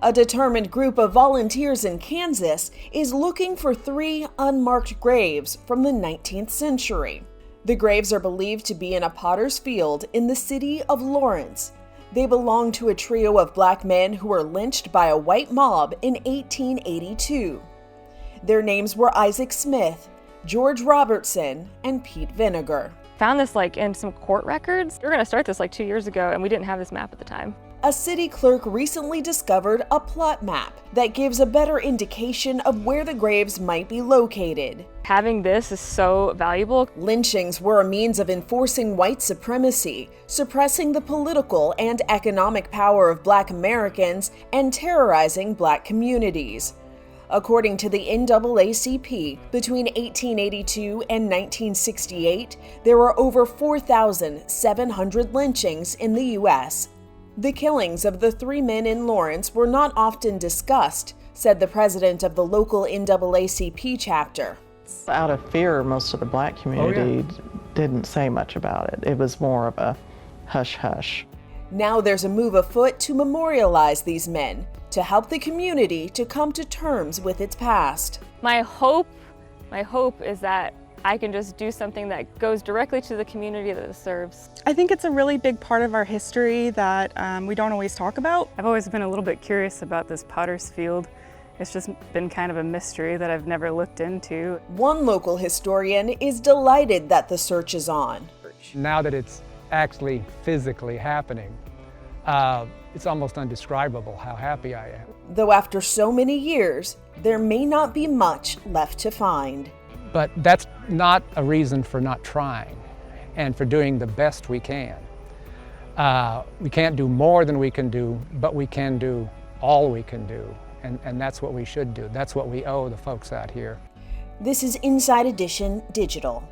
A determined group of volunteers in Kansas is looking for 3 unmarked graves from the 19th century. The graves are believed to be in a potter's field in the city of Lawrence. They belong to a trio of black men who were lynched by a white mob in 1882. Their names were Isaac Smith, George Robertson, and Pete Vinegar. Found this in some court records. We were going to start this 2 years ago, and we didn't have this map at the time. A city clerk recently discovered a plot map that gives a better indication of where the graves might be located. Having this is so valuable. Lynchings were a means of enforcing white supremacy, suppressing the political and economic power of Black Americans, and terrorizing Black communities. According to the NAACP, between 1882 and 1968, there were over 4,700 lynchings in the U.S. The killings of the 3 men in Lawrence were not often discussed, said the president of the local NAACP chapter. Out of fear, most of the Black community didn't say much about it. It was more of a hush-hush. Now there's a move afoot to memorialize these men, to help the community to come to terms with its past. My hope is that I can just do something that goes directly to the community that it serves. I think it's a really big part of our history that we don't always talk about. I've always been a little bit curious about this potter's field. It's just been kind of a mystery that I've never looked into. One local historian is delighted that the search is on. Now that it's actually physically happening, it's almost indescribable how happy I am. Though after so many years, there may not be much left to find. But that's not a reason for not trying and for doing the best we can. We can't do more than we can do, but we can do all we can do. And that's what we should do. That's what we owe the folks out here. This is Inside Edition Digital.